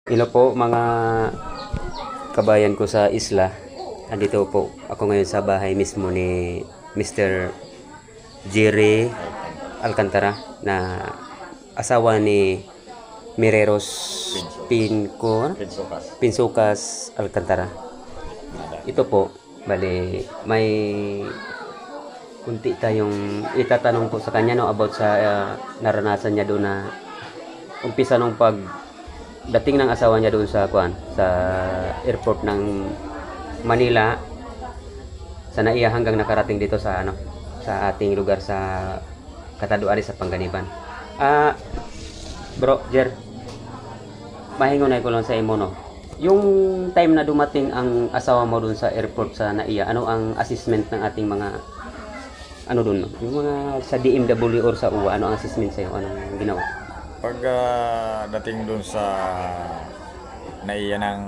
Hello po mga kabayan ko sa isla. Andito po ako ngayon sa bahay mismo ni Mr. Jerry Alcantara na asawa ni Mireros Pinsukas Alcantara. Ito po, bali may kunti tayong itatanong po sa kanya no about sa naranasan niya doon na umpisa nung dating ng asawa niya doon sa sa airport ng Manila sa Naiya hanggang nakarating dito sa sa ating lugar sa Kataduari sa Panganiban. Bro, Jer, mahingon ko lang sa imo no. Yung time na dumating ang asawa mo doon sa airport sa Naiya, ano ang assessment ng ating mga doon no? Yung mga sa DMW or sa UWA, ano ang assessment sa'yo? Anong ginawa? Pag dating dun sa naiya ng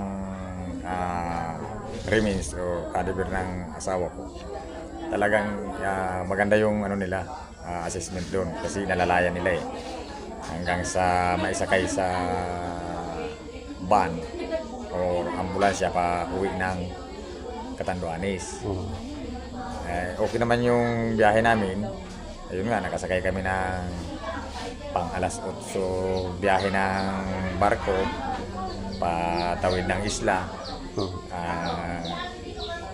remains o cadaver ng asawa ko, talagang maganda yung nila, assessment dun kasi nalalayan nila hanggang sa maisakay sa van o ambulansya pa uwi ng Catanduanes. Okay naman yung biyahe namin. Ayun nga, nakasakay kami ng pang alas 8 biyahe ng barko patawid ng isla,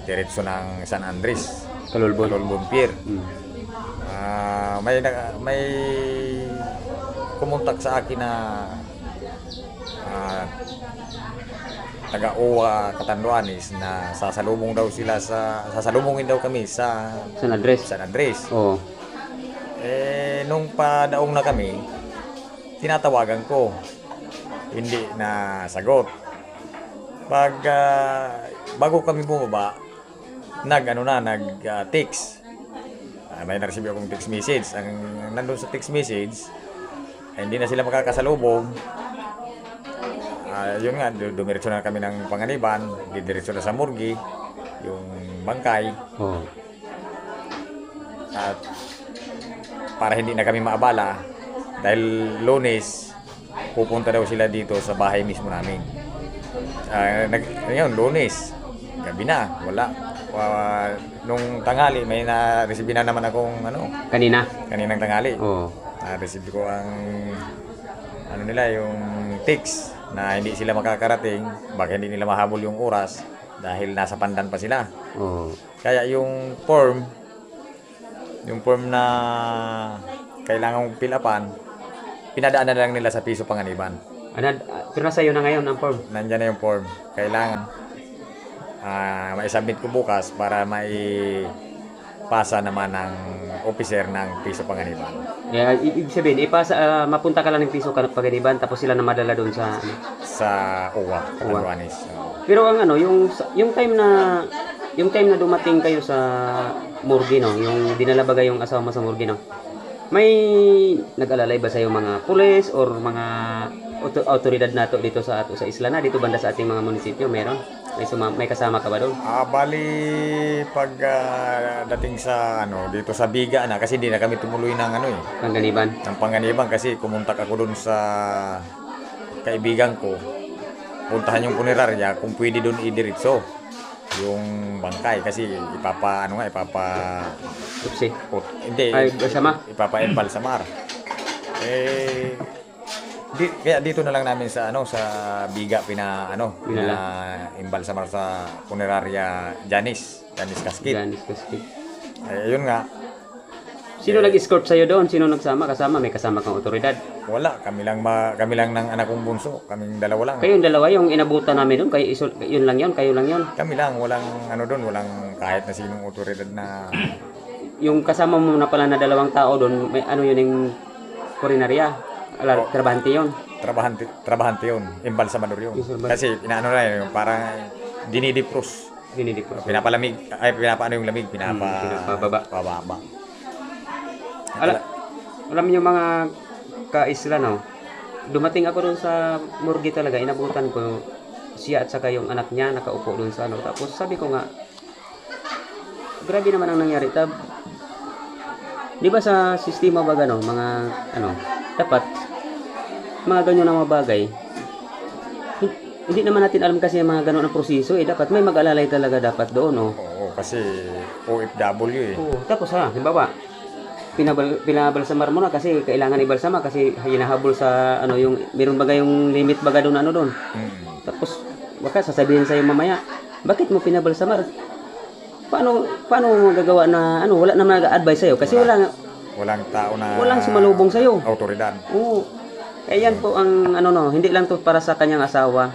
diretso ng San Andres, Calolbon Pier. May kumontak sa akin na taga-uwa Catanduanes na sasalubungin daw kami sa San Andres. Oo. Nung padaong na kami, tinatawagan ko, hindi na sagot. Bago kami bumaba, nag-text. May na-receive akong text message. Ang nandun sa text message, hindi na sila makakasalubong. Yun nga, dumiretso na kami ng Panganiban, didiretso na sa Morgue, yung bangkay. At para hindi na kami maabala, dahil Lunes, pupunta daw sila dito sa bahay mismo namin. Ngayon, Lunes, gabi na, wala. Nung tanghali, may na-receive na naman akong kaninang tanghali. Na-receive ko ang yung text na hindi sila makakarating, baka hindi nila mahabol yung oras dahil nasa Pandan pa sila. Kaya yung form na kailangang pilapan, pinadaan na lang nila sa Piso Panganiban. Pero nasa iyo na ngayon ang form? Nandiyan na yung form. Kailangan maisubmit ko bukas para maipasa naman ng officer ng Piso Panganiban. Ibig sabihin, mapunta ka lang ng Piso Panganiban tapos sila na madala doon sa UWA, Catanduanes. Pero ang yung time na dumating kayo sa Morgue no, yung dinala bagay yung asawa mo sa Morgue no. May nag-alalay ba sa yung mga pulis or mga autoridad nato dito sa isla na dito banda sa ating mga munisipyo? Meron? May kasama ka ba doon? Bali pag dating sa dito sa Biga na kasi hindi na kami tumuloy ng Panganiban. Ng Panganiban kasi kumontak ako doon sa kaibigan ko. Puntahan yung punerarya kung pwede doon idiretso yung bangkay kasi Upsi. Hindi. Ipapa-embalsamar. Kaya dito na lang namin sa Biga embalsamar sa punerarya Janis Casket. Ayun nga. Sino nag-escort sa iyo doon? Sino nagsama? May kasama kang otoridad? Wala, kami lang ng anak kong bunso. Kaming dalawa lang. Kayong dalawa yung inabutan namin doon? Kayo lang yun? Kami lang, walang doon, walang kahit na sinong otoridad na. Yung kasama mo na pala na dalawang tao doon, may yun yung kurinarya? Trabahante yun? Trabahante yun. Embalsamador yun. Kasi yun, parang dinidipros. Pinapalamig, yung lamig, pinapababa. Alam niyo mga kaisla no, dumating ako doon sa Morgue talaga, inabutan ko siya at saka yung anak niya nakaupo doon sa tapos sabi ko nga, grabe naman ang nangyari. Di ba sa sistema ba mga dapat mga ganyan na mga bagay Hindi naman natin alam kasi yung mga ganun ang proseso eh. Dapat may mag-alalay talaga dapat doon, oh. Oo, kasi OFW eh. Oo. Tapos ha, halimbawa, pinabalsamar mo na kasi kailangan ibalsama kasi hinahabol sa ano yung meron baga yung limit baga doon ano doon. Tapos baka sasabihin sa mamaya, bakit mo pinabalsamar? Paano mo gagawa na ano wala naman nag-advise sa iyo kasi Walang tao na walang sumalubong sa iyo. Autoridad. Oo. Kaya yan po ang ano no, hindi lang to para sa kanyang asawa.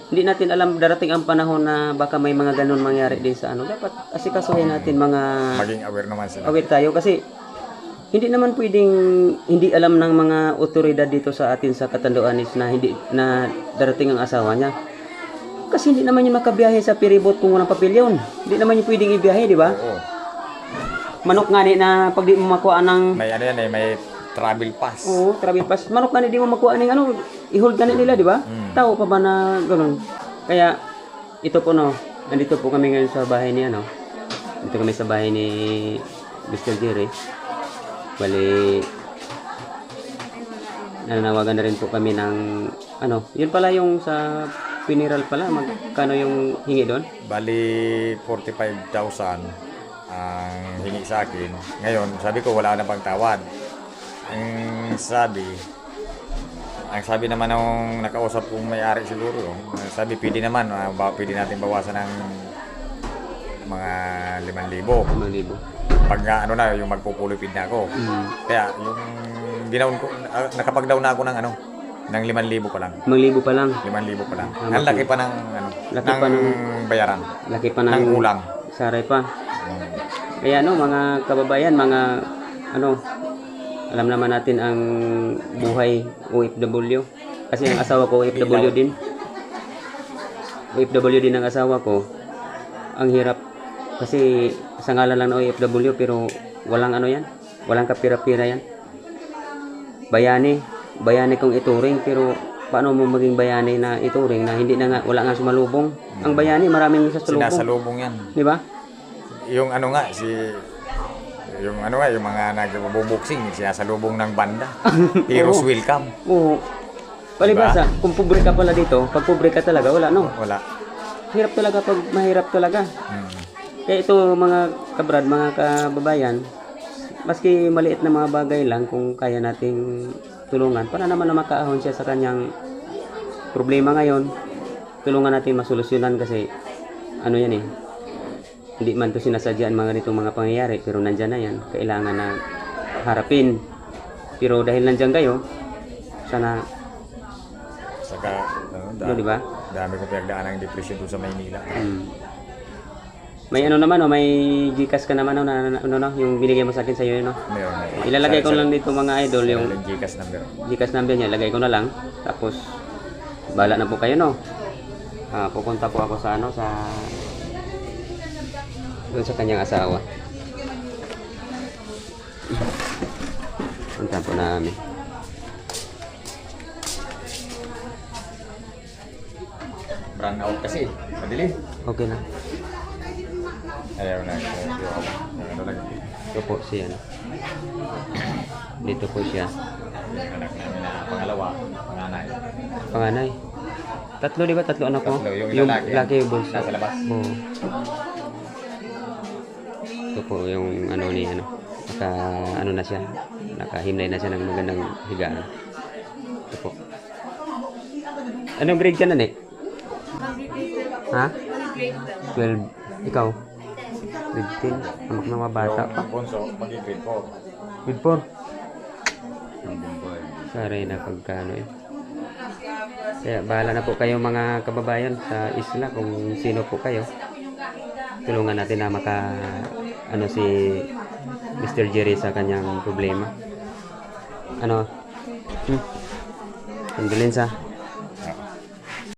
Hindi natin alam darating ang panahon na baka may mga ganun mangyari din sa ano. Dapat asikasuhin natin mga Maging aware naman sila. aware tayo kasi hindi naman pwedeng hindi alam ng mga otoridad dito sa atin sa Catanduanes na hindi na darating ang asawa niya. Kasi hindi naman yung makabiyahe sa piribot kung walang papel yun. Hindi naman yung pwedeng ibiyahe, di ba? Oo. Manok nga na pag di mo makuha ng May ano yan eh, may travel pass. Oo, travel pass. Manok ka di mo makuha ng ano, i-hold ka nila, di ba? Tao pa ba na gano'n? Kaya, ito po no, nandito po kami ngayon sa bahay ni ano. Dito kami sa bahay ni Mr. Jerry. Bali, nananawagan na rin po kami ng, ano, yun pala yung sa funeral pala, magkano yung hingi doon? Bali, 45,000 ang hingi sa akin. Ngayon, sabi ko wala na pang tawad. Ang sabi naman ng nakausap kong may-ari siguro, sabi pwede naman, pwede natin bawasan ng mga 5,000. 5,000. Pag ano na, yung magpupulipid na ako. Kaya yung ginaon ko, nakapag-down na ako ng ano, ng 5,000 pa lang. 5,000 pa lang. 5,000 pa lang. Ang laki pa ng ano, Laki ng pa bayaran. Laki pa ng Ng kulang. saray pa. Kaya ano, mga kababayan, mga ano, alam naman natin ang buhay OFW. Kasi ang asawa ko OFW din. OFW din ang asawa ko. Ang hirap. Kasi sa ngalan lang ng OFW pero walang ano yan. Walang kapira-pira yan. Bayani. Bayani kong ituring pero paano mo maging bayani na ituring na hindi na nga, wala nga sumalubong. Ang bayani maraming Sinasalubong yan. Di ba? Yung ano nga, yung ano nga, yung mga nagbo-boxing, sinasalubong ng banda. Heroes welcome. Oo. Palibasa, kung pobre ka pala dito, pag pobre ka talaga, wala no. Wala. Hirap talaga pag mahirap talaga. Kaya ito mga kabrad, mga kababayan, maski maliit na mga bagay lang kung kaya nating tulungan, para naman na makaahon siya sa kanyang problema ngayon, tulungan natin masolusyonan kasi ano yan eh, hindi man to sinasadya ang mga nitong mga pangyayari pero nandyan na yan, kailangan na harapin. Pero dahil nandyan kayo, sana Saka, ano, di ba? dami kong pinagdaan ng depression doon sa Maynila. May ano naman, no? May Gcash ka naman, no? Yung binigay mo sa akin sa iyo, no? Meron. Ilalagay ko lang dito mga idol, yung Gcash number. Gcash number niya, lagay ko na lang. Tapos, bahala na po kayo, no? Pupunta po ako sa ano, doon sa kanyang asawa. Punta po namin. Brown out kasi. Madilim. Okay na. Ayaw na. Ano lang. Ito po siya. Dito po siya. Anak namin na pangalawa, panganay. Panganay. Tatlo, di ba? Tatlo anak mo? Tatlo. Yung lalaki, yung bunso. nasa labas. Oo. Ito po yung ano ni ano. Ano na siya. Nakahimlay na siya ng magandang higaan. Ito po. Anong grade ka na, Nick? Ha? 12. Ikaw? Grade 10. Amak na mga bata pa. Yung bunso, mag-grade 4. Grade 4. Saray na pagkano eh. Kaya bahala na po kayo mga kababayan sa isla kung sino po kayo. Tulungan natin na ano si Mr. Jerry sa kanyang problema. Ano? Condolence.